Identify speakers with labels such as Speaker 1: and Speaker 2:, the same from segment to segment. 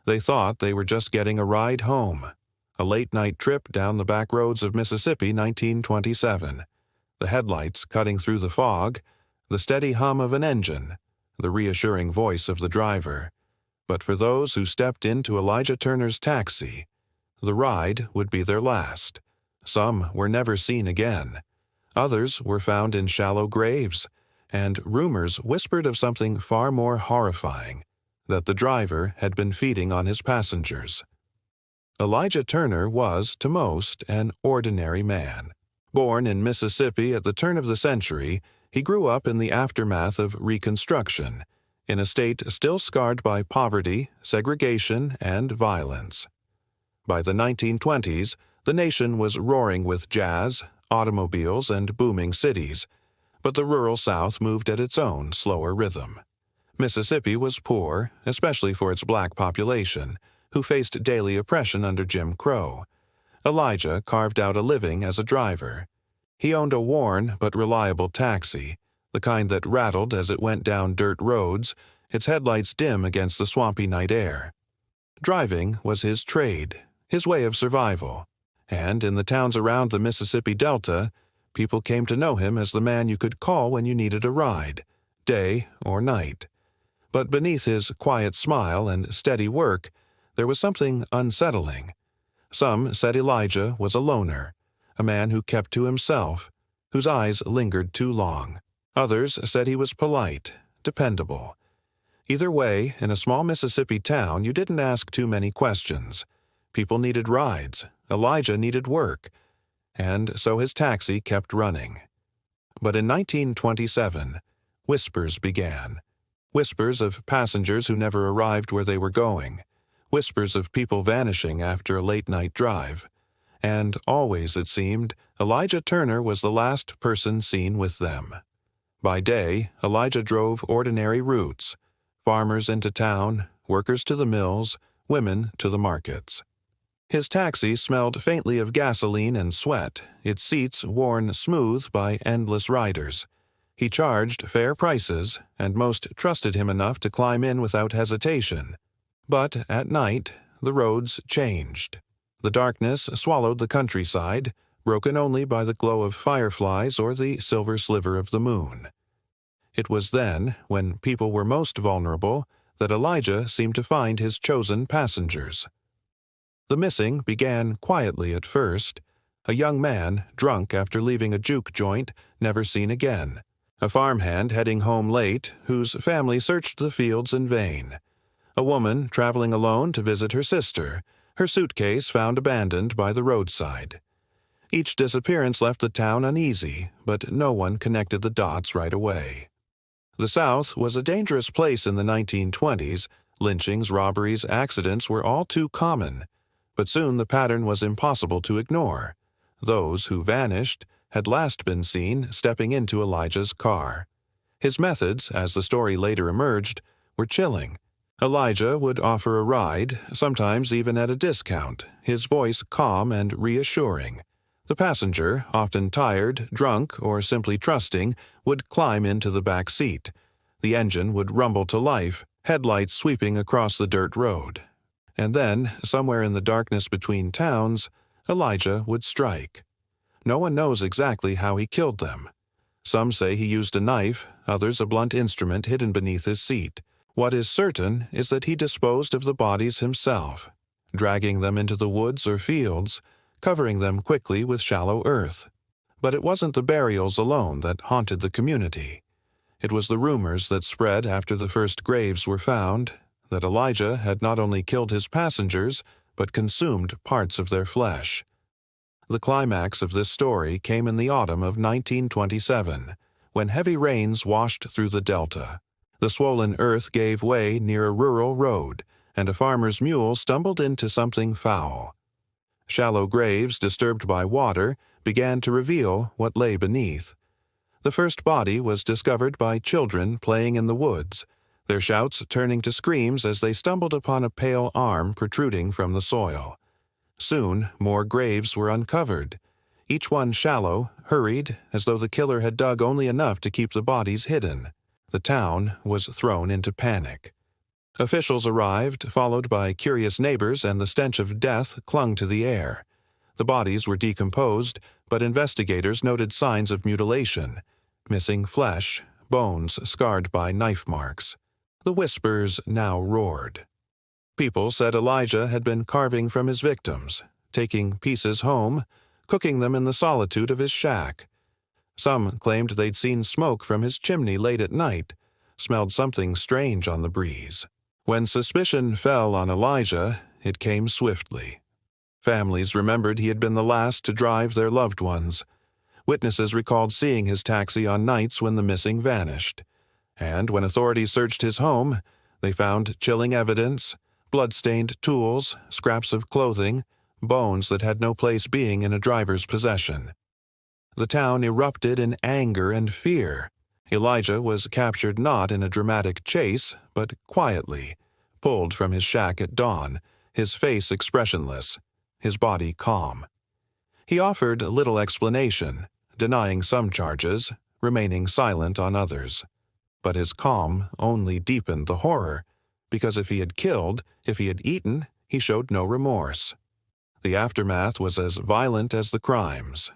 Speaker 1: They thought they were just getting a ride home. A late-night trip down the back roads of Mississippi, 1927. The headlights cutting through the fog, the steady hum of an engine, the reassuring voice of the driver. But for those who stepped into Elijah Turner's taxi, the ride would be their last. Some were never seen again. Others were found in shallow graves, and rumors whispered of something far more horrifying, that the driver had been feeding on his passengers. Elijah Turner was, to most, an ordinary man. Born in Mississippi at the turn of the century, he grew up in the aftermath of Reconstruction, in a state still scarred by poverty, segregation, and violence. By the 1920s, the nation was roaring with jazz, automobiles, and booming cities, but the rural South moved at its own slower rhythm. Mississippi was poor, especially for its black population, who faced daily oppression under Jim Crow. Elijah carved out a living as a driver. He owned a worn but reliable taxi, the kind that rattled as it went down dirt roads, its headlights dim against the swampy night air. Driving was his trade, his way of survival, and in the towns around the Mississippi Delta, people came to know him as the man you could call when you needed a ride, day or night. But beneath his quiet smile and steady work, there was something unsettling. Some said Elijah was a loner, a man who kept to himself, whose eyes lingered too long. Others said he was polite, dependable. Either way, in a small Mississippi town, you didn't ask too many questions. People needed rides, Elijah needed work, and so his taxi kept running. But in 1927, whispers began. Whispers of passengers who never arrived where they were going. Whispers of people vanishing after a late-night drive. And always, it seemed, Elijah Turner was the last person seen with them. By day, Elijah drove ordinary routes. Farmers into town, workers to the mills, women to the markets. His taxi smelled faintly of gasoline and sweat, its seats worn smooth by endless riders. He charged fair prices, and most trusted him enough to climb in without hesitation. But at night, the roads changed. The darkness swallowed the countryside, broken only by the glow of fireflies or the silver sliver of the moon. It was then, when people were most vulnerable, that Elijah seemed to find his chosen passengers. The missing began quietly at first. A young man, drunk after leaving a juke joint, never seen again. A farmhand heading home late, whose family searched the fields in vain. A woman traveling alone to visit her sister, her suitcase found abandoned by the roadside. Each disappearance left the town uneasy, but no one connected the dots right away. The South was a dangerous place in the 1920s. Lynchings, robberies, accidents were all too common. But soon the pattern was impossible to ignore. Those who vanished had last been seen stepping into Elijah's car. His methods, as the story later emerged, were chilling. Elijah would offer a ride, sometimes even at a discount, his voice calm and reassuring. The passenger, often tired, drunk, or simply trusting, would climb into the back seat. The engine would rumble to life, headlights sweeping across the dirt road. And then, somewhere in the darkness between towns, Elijah would strike. No one knows exactly how he killed them. Some say he used a knife, others a blunt instrument hidden beneath his seat. What is certain is that he disposed of the bodies himself, dragging them into the woods or fields, covering them quickly with shallow earth. But it wasn't the burials alone that haunted the community. It was the rumors that spread after the first graves were found, that Elijah had not only killed his passengers, but consumed parts of their flesh. The climax of this story came in the autumn of 1927, when heavy rains washed through the delta. The swollen earth gave way near a rural road, and a farmer's mule stumbled into something foul. Shallow graves, disturbed by water, began to reveal what lay beneath. The first body was discovered by children playing in the woods, their shouts turning to screams as they stumbled upon a pale arm protruding from the soil. Soon, more graves were uncovered, each one shallow, hurried, as though the killer had dug only enough to keep the bodies hidden. The town was thrown into panic. Officials arrived, followed by curious neighbors, and the stench of death clung to the air. The bodies were decomposed, but investigators noted signs of mutilation, missing flesh, bones scarred by knife marks. The whispers now roared. People said Elijah had been carving from his victims, taking pieces home, cooking them in the solitude of his shack. Some claimed they'd seen smoke from his chimney late at night, smelled something strange on the breeze. When suspicion fell on Elijah, it came swiftly. Families remembered he had been the last to drive their loved ones. Witnesses recalled seeing his taxi on nights when the missing vanished. And when authorities searched his home, they found chilling evidence, blood-stained tools, scraps of clothing, bones that had no place being in a driver's possession. The town erupted in anger and fear. Elijah was captured not in a dramatic chase, but quietly, pulled from his shack at dawn, his face expressionless, his body calm. He offered little explanation, denying some charges, remaining silent on others. But his calm only deepened the horror, because if he had killed, if he had eaten, he showed no remorse. The aftermath was as violent as the crimes.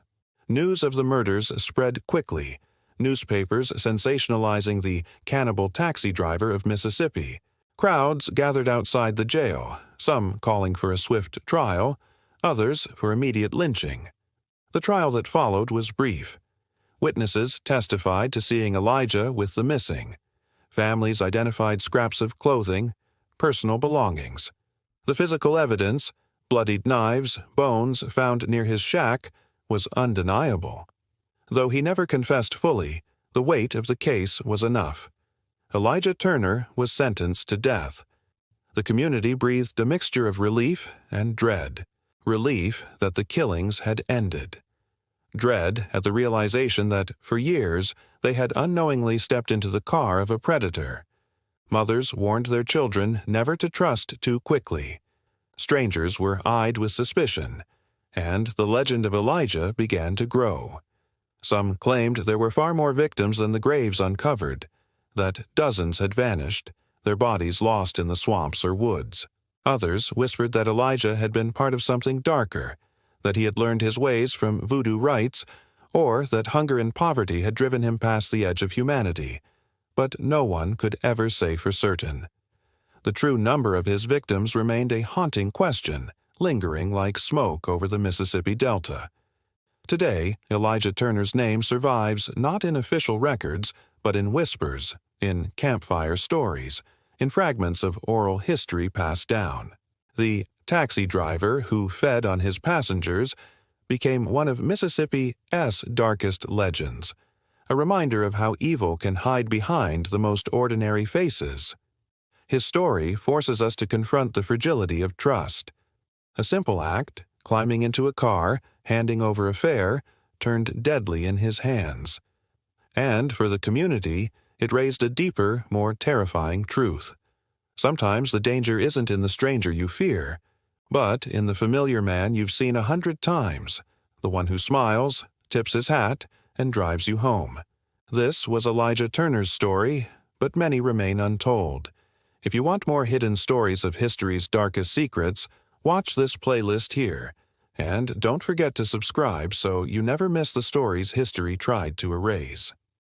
Speaker 1: News of the murders spread quickly, newspapers sensationalizing the Cannibal Taxi Driver of Mississippi. Crowds gathered outside the jail, some calling for a swift trial, others for immediate lynching. The trial that followed was brief. Witnesses testified to seeing Elijah with the missing. Families identified scraps of clothing, personal belongings. The physical evidence, bloodied knives, bones found near his shack, was undeniable. Though he never confessed fully, the weight of the case was enough. Elijah Turner was sentenced to death. The community breathed a mixture of relief and dread. Relief that the killings had ended. Dread at the realization that, for years, they had unknowingly stepped into the car of a predator. Mothers warned their children never to trust too quickly. Strangers were eyed with suspicion, and the legend of Elijah began to grow. Some claimed there were far more victims than the graves uncovered, that dozens had vanished, their bodies lost in the swamps or woods. Others whispered that Elijah had been part of something darker, that he had learned his ways from voodoo rites, or that hunger and poverty had driven him past the edge of humanity. But no one could ever say for certain. The true number of his victims remained a haunting question, lingering like smoke over the Mississippi Delta. Today, Elijah Turner's name survives not in official records, but in whispers, in campfire stories, in fragments of oral history passed down. The taxi driver who fed on his passengers became one of Mississippi's darkest legends, a reminder of how evil can hide behind the most ordinary faces. His story forces us to confront the fragility of trust. A simple act, climbing into a car, handing over a fare, turned deadly in his hands. And for the community, it raised a deeper, more terrifying truth. Sometimes the danger isn't in the stranger you fear, but in the familiar man you've seen 100 times, the one who smiles, tips his hat, and drives you home. This was Elijah Turner's story, but many remain untold. If you want more hidden stories of history's darkest secrets, watch this playlist here, and don't forget to subscribe so you never miss the stories history tried to erase.